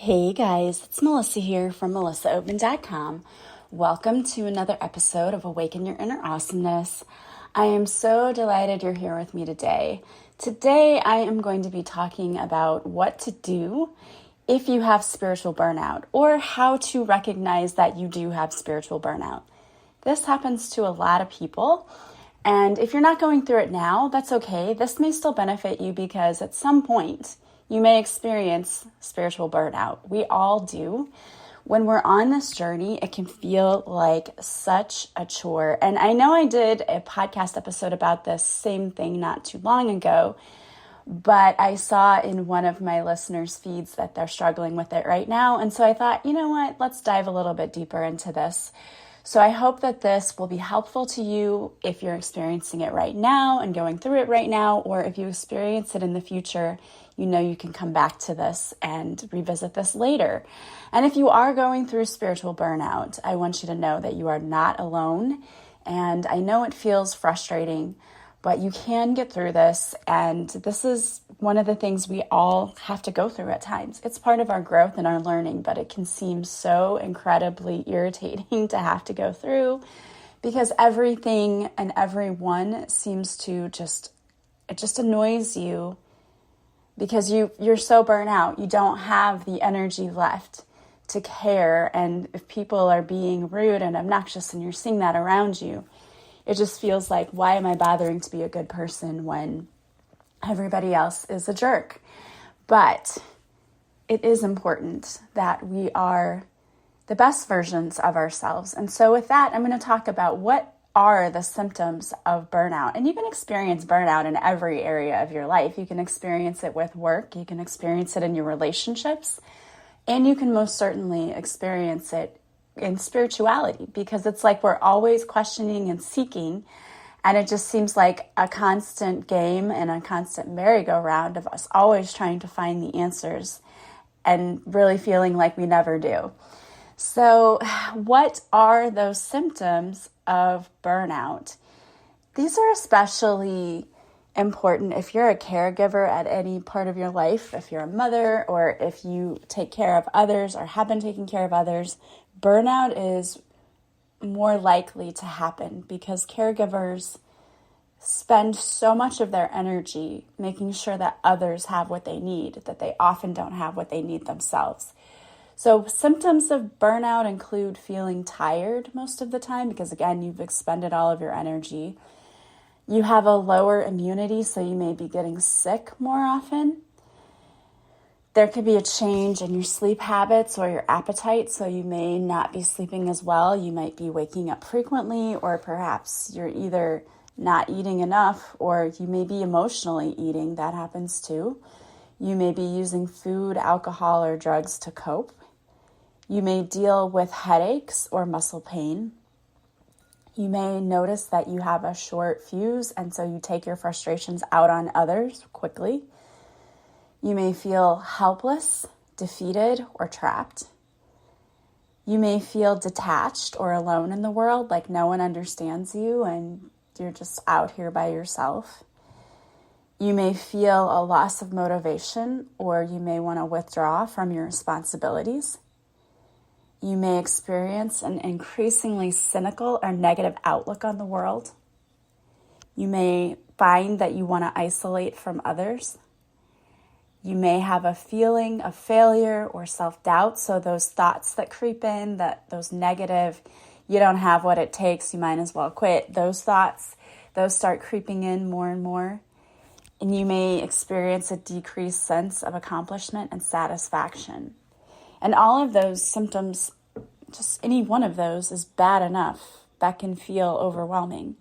Hey guys, it's Melissa here from melissaopen.com. Welcome to another episode of Awaken Your Inner Awesomeness. I am so delighted you're here with me today. Today I am going to be talking about what to do if you have spiritual burnout, or how to recognize that you do have spiritual burnout. This happens to a lot of people, and if you're not going through it now, that's okay. This may still benefit you because at some point you may experience spiritual burnout. We all do. When we're on this journey, it can feel like such a chore. And I know I did a podcast episode about this same thing not too long ago, but I saw in one of my listeners' feeds that they're struggling with it right now. And so I thought, you know what, let's dive a little bit deeper into this. So I hope that this will be helpful to you if you're experiencing it right now and going through it right now, or if you experience it in the future, you know you can come back to this and revisit this later. And if you are going through spiritual burnout, I want you to know that you are not alone. And I know it feels frustrating, but you can get through this. And this is one of the things we all have to go through at times. It's part of our growth and our learning, but it can seem so incredibly irritating to have to go through because everything and everyone seems to it just annoys you because you're so burnt out. You don't have the energy left to care. And if people are being rude and obnoxious and you're seeing that around you, it just feels like, why am I bothering to be a good person when everybody else is a jerk? But it is important that we are the best versions of ourselves. And so with that, I'm going to talk about what are the symptoms of burnout. And you can experience burnout in every area of your life. You can experience it with work. You can experience it in your relationships. And you can most certainly experience it in spirituality, because it's like we're always questioning and seeking, and it just seems like a constant game and a constant merry-go-round of us always trying to find the answers and really feeling like we never do. So what are those symptoms of burnout? These are especially important if you're a caregiver at any part of your life, if you're a mother, or if you take care of others or have been taking care of others. Burnout is more likely to happen because caregivers spend so much of their energy making sure that others have what they need, that they often don't have what they need themselves. So symptoms of burnout include feeling tired most of the time because, again, you've expended all of your energy. You have a lower immunity, so you may be getting sick more often. There could be a change in your sleep habits or your appetite, so you may not be sleeping as well. You might be waking up frequently, or perhaps you're either not eating enough or you may be emotionally eating. That happens too. You may be using food, alcohol, or drugs to cope. You may deal with headaches or muscle pain. You may notice that you have a short fuse, and so you take your frustrations out on others quickly. You may feel helpless, defeated, or trapped. You may feel detached or alone in the world, like no one understands you and you're just out here by yourself. You may feel a loss of motivation, or you may want to withdraw from your responsibilities. You may experience an increasingly cynical or negative outlook on the world. You may find that you want to isolate from others. You may have a feeling of failure or self-doubt, so those thoughts that creep in, that those negative, you don't have what it takes, you might as well quit, those thoughts, those start creeping in more and more. And you may experience a decreased sense of accomplishment and satisfaction. And all of those symptoms, just any one of those is bad enough. That can feel overwhelming.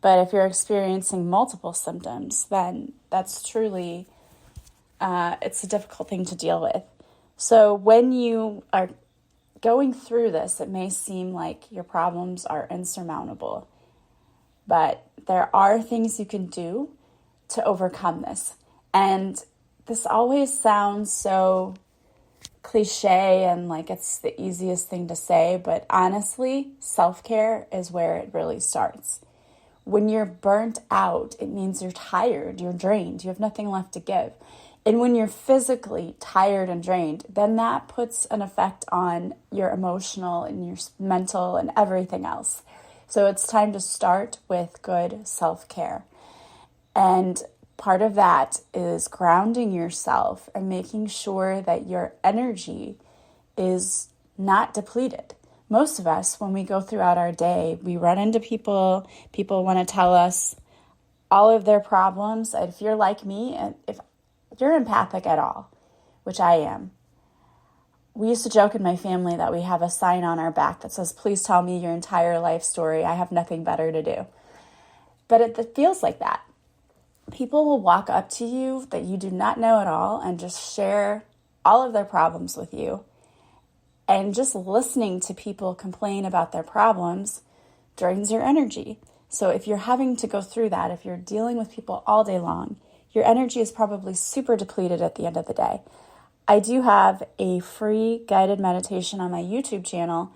But if you're experiencing multiple symptoms, then that's truly it's a difficult thing to deal with. So when you are going through this, it may seem like your problems are insurmountable, but there are things you can do to overcome this. And this always sounds so cliche and like it's the easiest thing to say, but honestly, self-care is where it really starts. When you're burnt out, it means you're tired, you're drained, you have nothing left to give. And when you're physically tired and drained, then that puts an effect on your emotional and your mental and everything else. So it's time to start with good self-care. And part of that is grounding yourself and making sure that your energy is not depleted. Most of us, when we go throughout our day, we run into people want to tell us all of their problems. And if you're like me, and if you're empathic at all, which I am, we used to joke in my family that we have a sign on our back that says, "Please tell me your entire life story. I have nothing better to do." But it feels like that. People will walk up to you that you do not know at all and just share all of their problems with you. And just listening to people complain about their problems drains your energy. So if you're having to go through that, if you're dealing with people all day long, your energy is probably super depleted at the end of the day. I do have a free guided meditation on my YouTube channel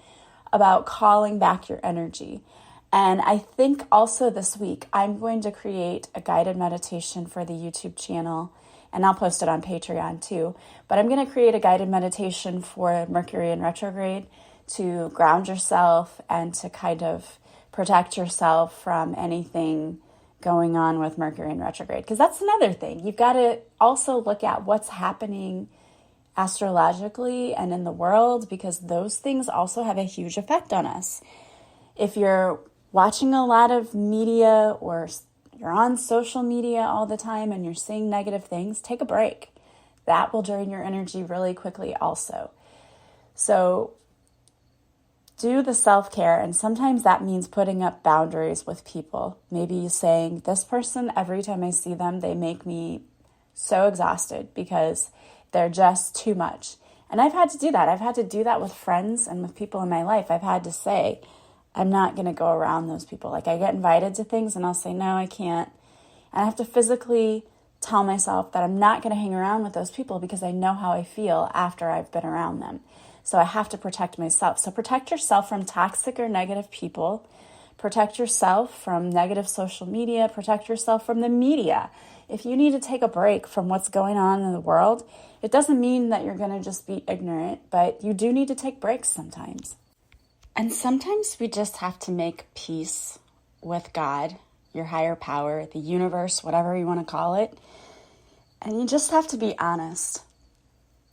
about calling back your energy. And I think also this week I'm going to create a guided meditation for the YouTube channel, and I'll post it on Patreon too. But I'm going to create a guided meditation for Mercury in retrograde to ground yourself and to kind of protect yourself from anything going on with Mercury in retrograde. Because that's another thing. You've got to also look at what's happening astrologically and in the world, because those things also have a huge effect on us. If you're watching a lot of media or you're on social media all the time and you're seeing negative things, take a break. That will drain your energy really quickly also. So do the self-care, and sometimes that means putting up boundaries with people. Maybe saying, this person, every time I see them, they make me so exhausted because they're just too much. And I've had to do that. I've had to do that with friends and with people in my life. I've had to say, I'm not going to go around those people. Like, I get invited to things and I'll say, no, I can't. And I have to physically tell myself that I'm not going to hang around with those people because I know how I feel after I've been around them. So I have to protect myself. So protect yourself from toxic or negative people. Protect yourself from negative social media. Protect yourself from the media. If you need to take a break from what's going on in the world, it doesn't mean that you're going to just be ignorant, but you do need to take breaks sometimes. And sometimes we just have to make peace with God, your higher power, the universe, whatever you want to call it. And you just have to be honest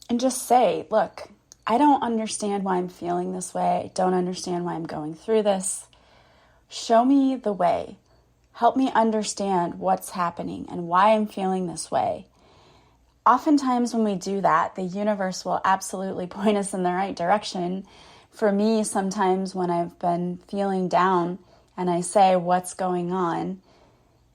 and just say, look, I don't understand why I'm feeling this way. I don't understand why I'm going through this. Show me the way. Help me understand what's happening and why I'm feeling this way. Oftentimes when we do that, the universe will absolutely point us in the right direction. For me, sometimes when I've been feeling down and I say what's going on,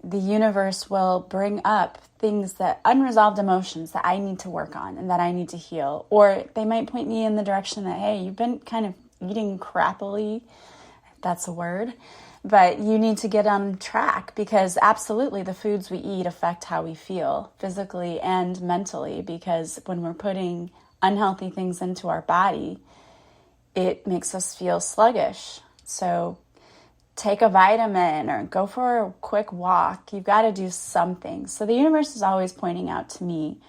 the universe will bring up things that unresolved emotions that I need to work on and that I need to heal. Or they might point me in the direction that, hey, you've been kind of eating crappily, if that's a word, but you need to get on track, because absolutely the foods we eat affect how we feel physically and mentally, because when we're putting unhealthy things into our body, it makes us feel sluggish. So take a vitamin or go for a quick walk. You've got to do something. So the universe is always pointing out to me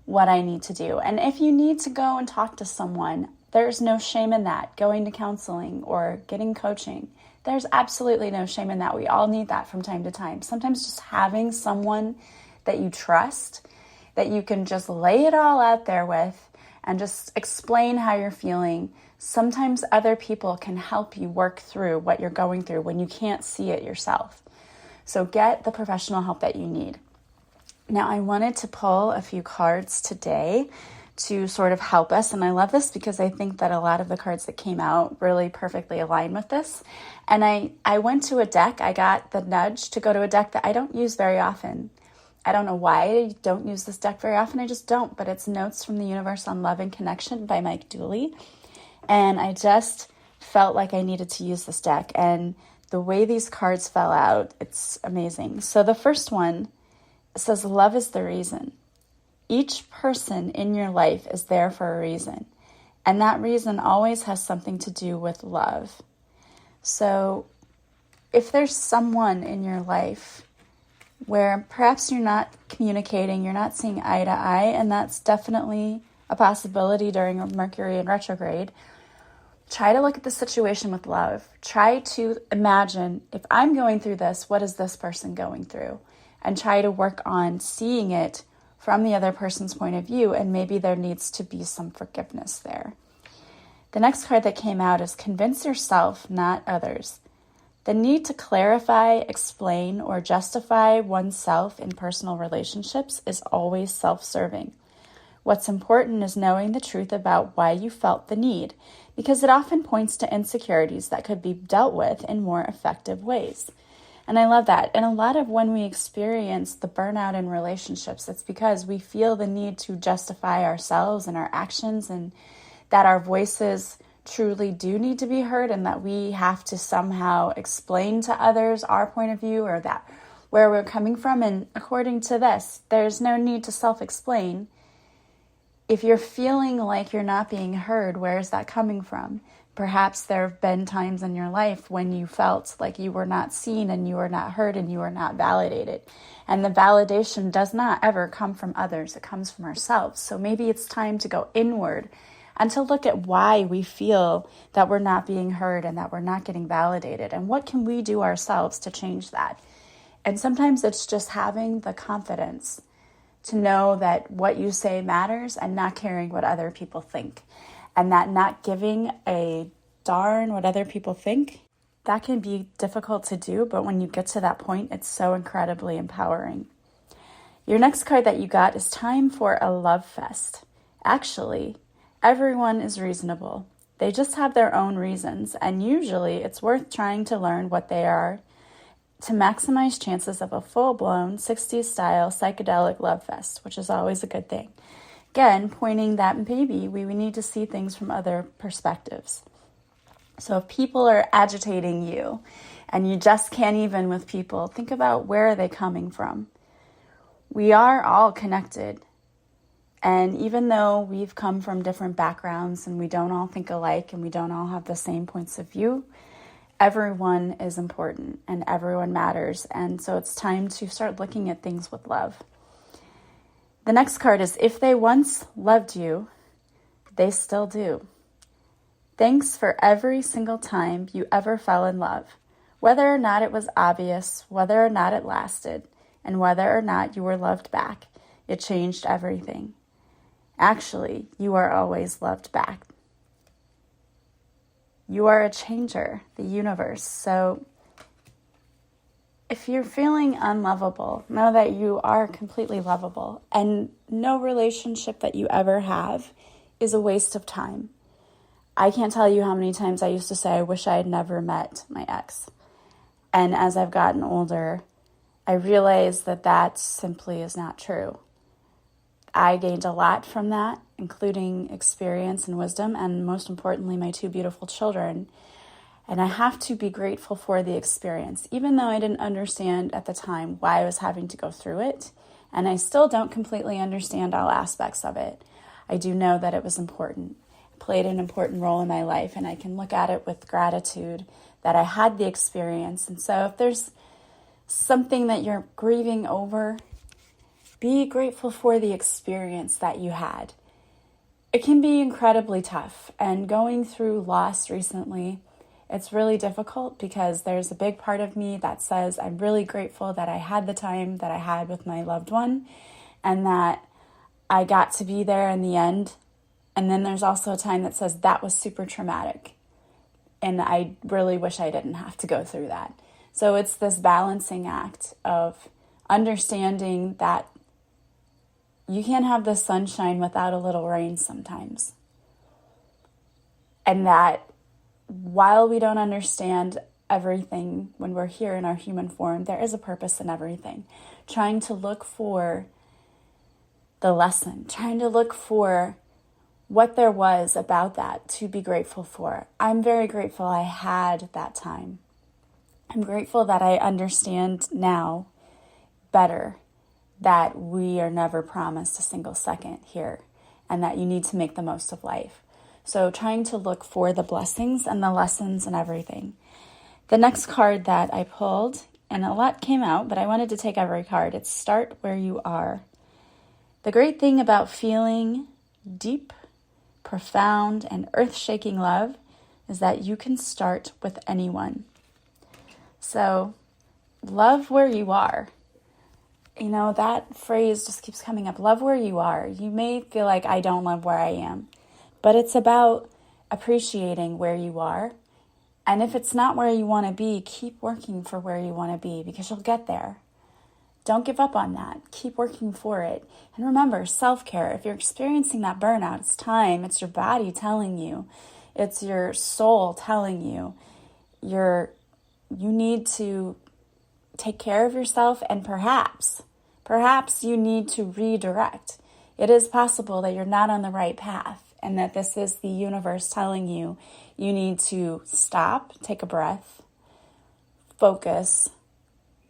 what I need to do. And if you need to go and talk to someone, there's no shame in that. Going to counseling or getting coaching, there's absolutely no shame in that. We all need that from time to time. Sometimes just having someone that you trust, that you can just lay it all out there with and just explain how you're feeling. Sometimes other people can help you work through what you're going through when you can't see it yourself. So get the professional help that you need. Now, I wanted to pull a few cards today to sort of help us. And I love this because I think that a lot of the cards that came out really perfectly align with this. And I went to a deck. I got the nudge to go to a deck that I don't use very often. I don't know why I don't use this deck very often. I just don't. But it's Notes from the Universe on Love and Connection by Mike Dooley. And I just felt like I needed to use this deck. And the way these cards fell out, it's amazing. So the first one says, love is the reason. Each person in your life is there for a reason. And that reason always has something to do with love. So if there's someone in your life where perhaps you're not communicating, you're not seeing eye to eye, and that's definitely a possibility during Mercury in retrograde. Try to look at the situation with love. Try to imagine, if I'm going through this, what is this person going through? And try to work on seeing it from the other person's point of view, and maybe there needs to be some forgiveness there. The next card that came out is convince yourself, not others. The need to clarify, explain, or justify oneself in personal relationships is always self-serving. What's important is knowing the truth about why you felt the need, because it often points to insecurities that could be dealt with in more effective ways. And I love that. And a lot of when we experience the burnout in relationships, it's because we feel the need to justify ourselves and our actions, and that our voices truly do need to be heard, and that we have to somehow explain to others our point of view, or that where we're coming from. And according to this, there's no need to self-explain. If you're feeling like you're not being heard, where is that coming from? Perhaps there have been times in your life when you felt like you were not seen and you were not heard and you were not validated. And the validation does not ever come from others. It comes from ourselves. So maybe it's time to go inward and to look at why we feel that we're not being heard and that we're not getting validated. And what can we do ourselves to change that? And sometimes it's just having the confidence to know that what you say matters and not caring what other people think. And that not giving a darn what other people think, that can be difficult to do, but when you get to that point, it's so incredibly empowering. Your next card that you got is time for a love fest. Actually, everyone is reasonable. They just have their own reasons, and usually it's worth trying to learn what they are to maximize chances of a full-blown 60s-style psychedelic love fest, which is always a good thing. Again, pointing that maybe we need to see things from other perspectives. So if people are agitating you and you just can't even with people, think about where are they coming from. We are all connected. And even though we've come from different backgrounds and we don't all think alike and we don't all have the same points of view, everyone is important and everyone matters. And so it's time to start looking at things with love. The next card is if they once loved you, they still do. Thanks for every single time you ever fell in love, whether or not it was obvious, whether or not it lasted, and whether or not you were loved back. It changed everything. Actually, you are always loved back. You are a changer, the universe. So if you're feeling unlovable, know that you are completely lovable, and no relationship that you ever have is a waste of time. I can't tell you how many times I used to say, I wish I had never met my ex. And as I've gotten older, I realized that that simply is not true. I gained a lot from that, including experience and wisdom, and most importantly, my two beautiful children. And I have to be grateful for the experience, even though I didn't understand at the time why I was having to go through it. And I still don't completely understand all aspects of it. I do know that it was important. It played an important role in my life, and I can look at it with gratitude that I had the experience. And so if there's something that you're grieving over, be grateful for the experience that you had. It can be incredibly tough, and going through loss recently, it's really difficult because there's a big part of me that says I'm really grateful that I had the time that I had with my loved one and that I got to be there in the end. And then there's also a time that says that was super traumatic and I really wish I didn't have to go through that. So it's this balancing act of understanding that you can't have the sunshine without a little rain sometimes. And that while we don't understand everything when we're here in our human form, there is a purpose in everything. Trying to look for the lesson, trying to look for what there was about that to be grateful for. I'm very grateful I had that time. I'm grateful that I understand now better that we are never promised a single second here and that you need to make the most of life. So trying to look for the blessings and the lessons and everything. The next card that I pulled and a lot came out, but I wanted to take every card. It's start where you are. The great thing about feeling deep, profound, and earth-shaking love is that you can start with anyone. So, love where you are. You know, that phrase just keeps coming up. Love where you are. You may feel like I don't love where I am, but it's about appreciating where you are. And if it's not where you want to be, keep working for where you want to be because you'll get there. Don't give up on that. Keep working for it. And remember, self-care. If you're experiencing that burnout, it's time. It's your body telling you. It's your soul telling you. You need to take care of yourself, and perhaps you need to redirect. It is possible that you're not on the right path and that this is the universe telling you you need to stop, take a breath, focus,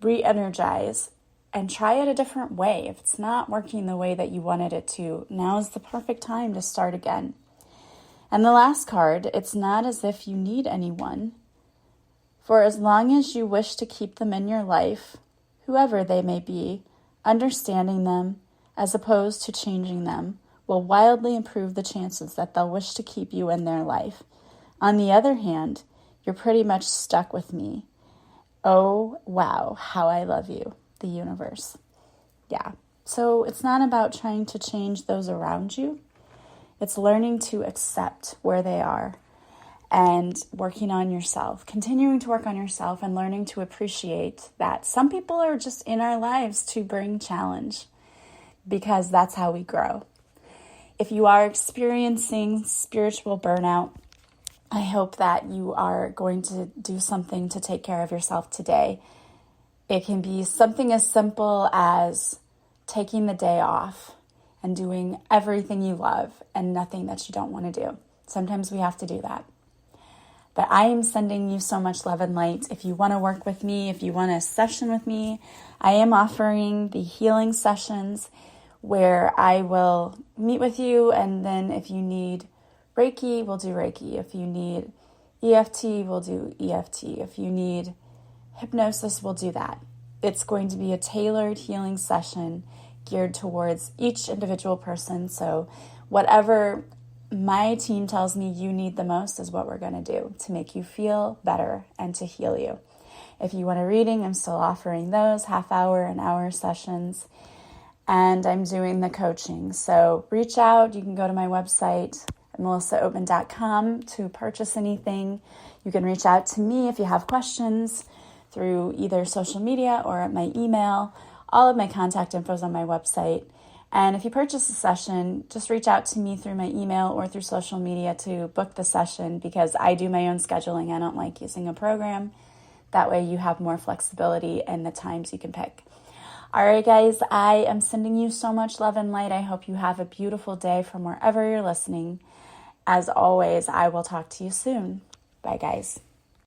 re-energize, and try it a different way. If it's not working the way that you wanted it to, now is the perfect time to start again. And the last card, it's not as if you need anyone. For as long as you wish to keep them in your life, whoever they may be, understanding them as opposed to changing them will wildly improve the chances that they'll wish to keep you in their life. On the other hand, you're pretty much stuck with me. Oh, wow, how I love you, the universe. Yeah, so it's not about trying to change those around you. It's learning to accept where they are and working on yourself, continuing to work on yourself and learning to appreciate that some people are just in our lives to bring challenge because that's how we grow. If you are experiencing spiritual burnout, I hope that you are going to do something to take care of yourself today. It can be something as simple as taking the day off and doing everything you love and nothing that you don't want to do. Sometimes we have to do that. But I am sending you so much love and light. If you want to work with me, if you want a session with me, I am offering the healing sessions where I will meet with you, and then if you need Reiki, we'll do Reiki. If you need EFT, we'll do EFT. If you need hypnosis, we'll do that. It's going to be a tailored healing session geared towards each individual person. So whatever my team tells me you need the most is what we're going to do to make you feel better and to heal you. If you want a reading, I'm still offering those half-hour and hour sessions. And I'm doing the coaching. So reach out. You can go to my website, melissaoatman.com, to purchase anything. You can reach out to me if you have questions through either social media or at my email. All of my contact info is on my website. And if you purchase a session, just reach out to me through my email or through social media to book the session because I do my own scheduling. I don't like using a program. That way you have more flexibility in the times you can pick. All right, guys, I am sending you so much love and light. I hope you have a beautiful day from wherever you're listening. As always, I will talk to you soon. Bye, guys.